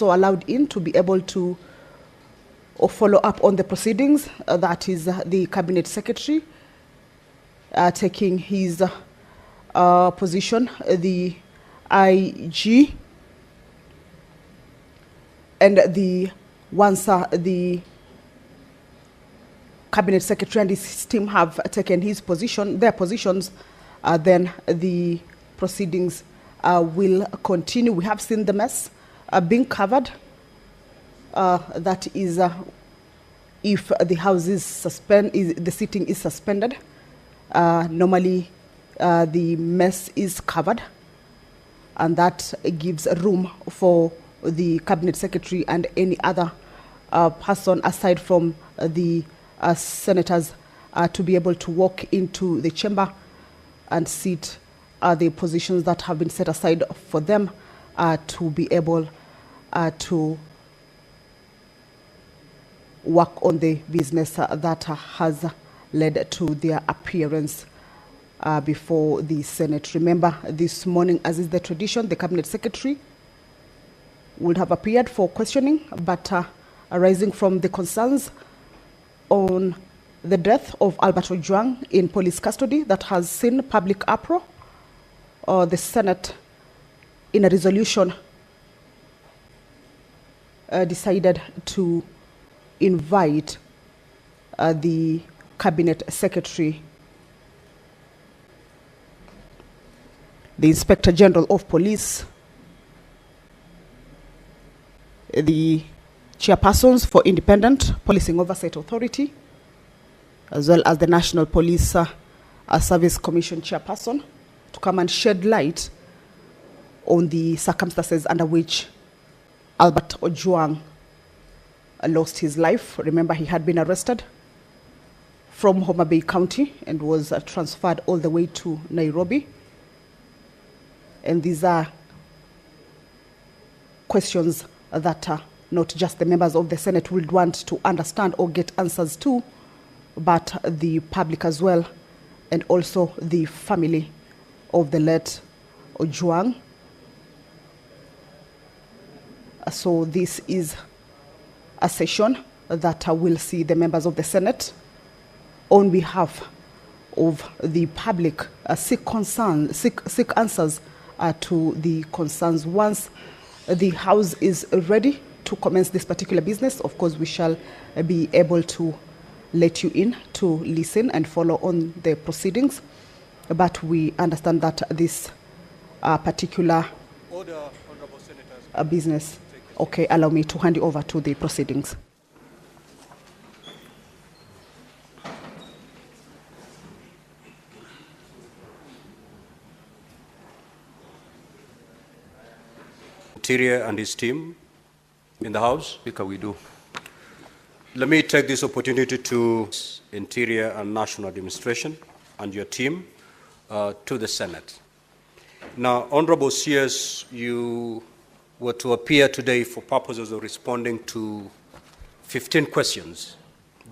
also allowed in to be able to follow up on the proceedings. That is the Cabinet Secretary taking his position, the IG, and once the Cabinet Secretary and his team have taken their positions, then the proceedings will continue. We have seen the mess being covered. That is, if the House is the sitting is suspended, normally the mess is covered, and that gives room for the Cabinet Secretary and any other person aside from the senators to be able to walk into the chamber and sit the positions that have been set aside for them to be able to work on the business that has led to their appearance before the Senate. Remember, this morning, as is the tradition, the Cabinet Secretary would have appeared for questioning, but arising from the concerns on the death of Albert Ojwang in police custody that has seen public uproar, the Senate, in a resolution, decided to invite the Cabinet Secretary, the Inspector General of Police, the chairpersons for Independent Policing Oversight Authority, as well as the National Police Service Commission chairperson, to come and shed light on the circumstances under which Albert Ojwang lost his life. Remember, he had been arrested from Homa Bay County and was transferred all the way to Nairobi. And these are questions that not just the members of the Senate would want to understand or get answers to, but the public as well, and also the family of the late Ojwang. So this is a session that will see the members of the Senate, on behalf of the public, seek answers to the concerns. Once the House is ready to commence this particular business, of course, we shall be able to let you in to listen and follow on the proceedings. But we understand that this particular business. Okay, allow me to hand you over to the proceedings. Interior and his team in the House. Speaker, we do. Let me take this opportunity to Interior and National Administration and your team to the Senate. Now, Honorable CS, you were to appear today for purposes of responding to 15 questions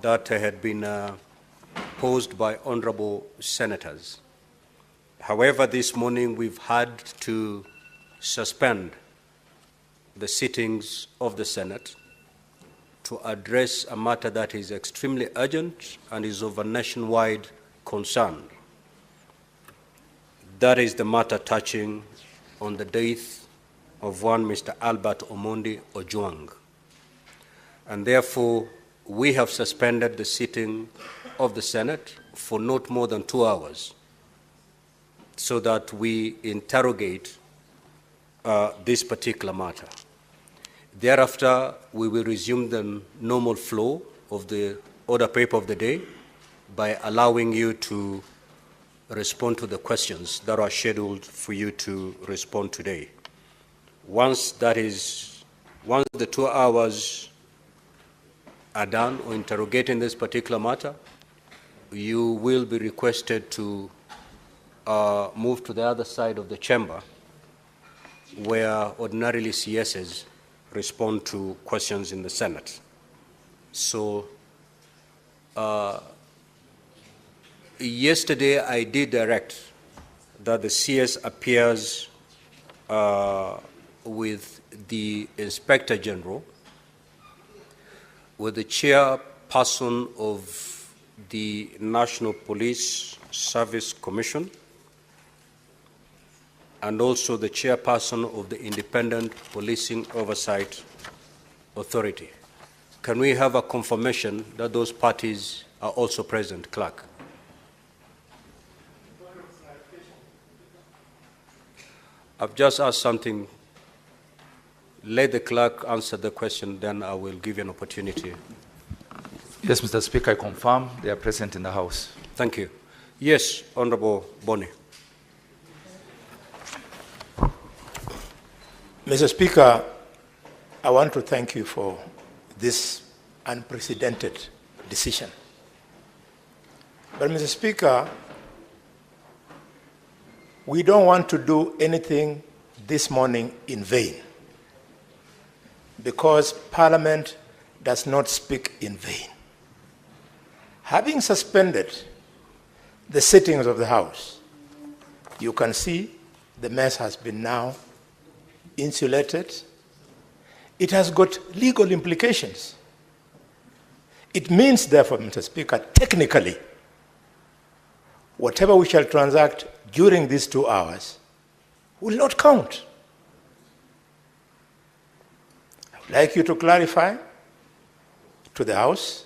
that had been posed by honorable senators. However, this morning we've had to suspend the sittings of the Senate to address a matter that is extremely urgent and is of a nationwide concern. That is the matter touching on the death of one Mr. Albert Omondi Ojwang. And therefore, we have suspended the sitting of the Senate for not more than 2 hours so that we interrogate this particular matter. Thereafter, we will resume the normal flow of the order paper of the day by allowing you to respond to the questions that are scheduled for you to respond today. Once the 2 hours are done on interrogating this particular matter, you will be requested to move to the other side of the chamber where ordinarily CSs respond to questions in the Senate. So yesterday I did direct that the CS appears on with the Inspector General, with the chairperson of the National Police Service Commission, and also the chairperson of the Independent Policing Oversight Authority. Can we have a confirmation that those parties are also present, Clerk? I've just asked something. Let the clerk answer the question, then I will give you an opportunity. Yes, Mr. Speaker, I confirm they are present in the House. Thank you. Yes, Honorable Boni. Mr. Speaker, I want to thank you for this unprecedented decision. But, Mr. Speaker, we don't want to do anything this morning in vain, because Parliament does not speak in vain. Having suspended the sittings of the House, you can see the mess has been now insulated. It has got legal implications. It means, therefore, Mr. Speaker, technically, whatever we shall transact during these 2 hours will not count. I would like you to clarify to the House,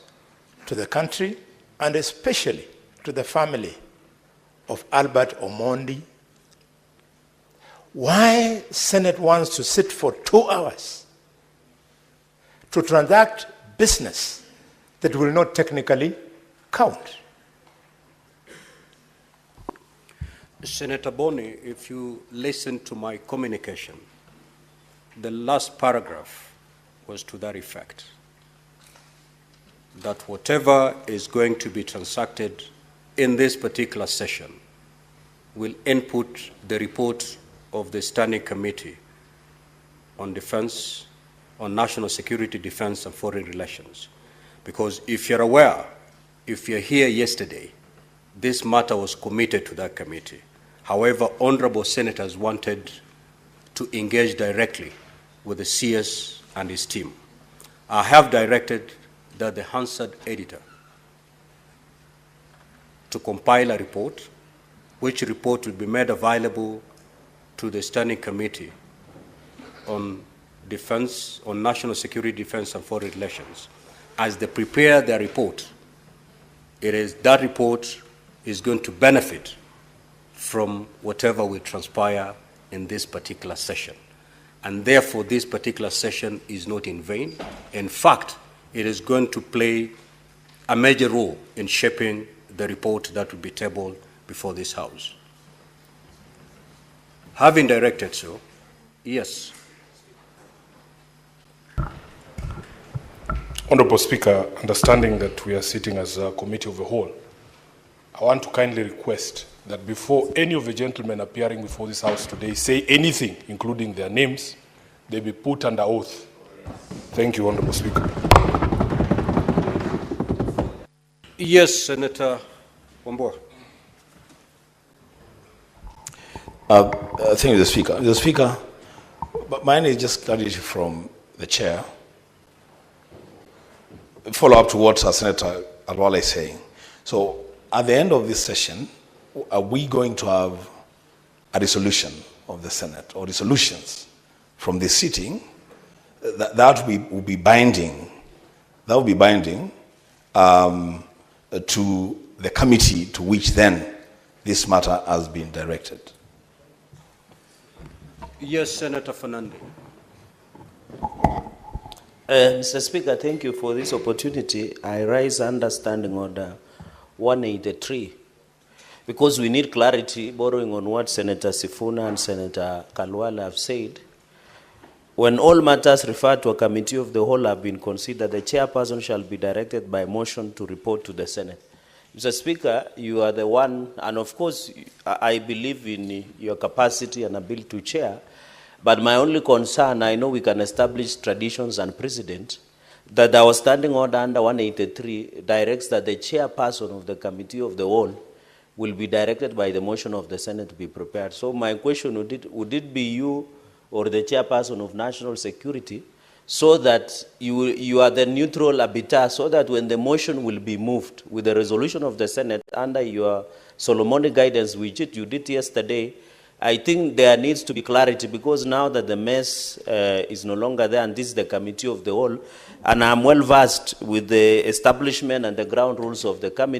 to the country, and especially to the family of Albert Omondi, why Senate wants to sit for 2 hours to transact business that will not technically count. Senator Boni, if you listen to my communication, the last paragraph was to that effect, that whatever is going to be transacted in this particular session will input the report of the Standing Committee on Defense, on National Security, Defense, and Foreign Relations. Because if you're aware, if you're here yesterday, this matter was committed to that committee. However, honorable senators wanted to engage directly with the CS and his team. I have directed that the Hansard editor to compile a report, which report will be made available to the Standing Committee on Defense, on National Security, Defense, and Foreign Relations. As they prepare their report, that report is going to benefit from whatever will transpire in this particular session. And therefore, this particular session is not in vain. In fact, it is going to play a major role in shaping the report that will be tabled before this House. Having directed so, yes. Honorable Speaker, understanding that we are sitting as a committee of the whole, I want to kindly request that before any of the gentlemen appearing before this House today say anything, including their names, they be put under oath. Thank you, Honorable Speaker. Yes, Senator Wambua. Thank you, the Speaker. The Speaker, but mine is just clarity from the Chair. Follow up to what Senator Alwala is saying. So, at the end of this session, are we going to have a resolution of the Senate or resolutions from this sitting that will be binding? That will be binding to the committee to which then this matter has been directed. Yes, Senator Fernandez. Mr. Speaker, thank you for this opportunity. I raise understanding order 183 because we need clarity, borrowing on what Senator Sifuna and Senator Kalwala have said. When all matters referred to a committee of the whole have been considered, the chairperson shall be directed by motion to report to the Senate. Mr. Speaker, you are the one, and of course, I believe in your capacity and ability to chair, but my only concern, I know we can establish traditions and precedent, that our standing order under 183 directs that the chairperson of the committee of the whole will be directed by the motion of the Senate to be prepared. So my question, would it be you or the chairperson of national security, so that you are the neutral arbiter, so that when the motion will be moved with the resolution of the Senate under your Solomonic guidance, which you did yesterday, I think there needs to be clarity, because now that the mess is no longer there, and this is the committee of the whole, and I'm well versed with the establishment and the ground rules of the committee.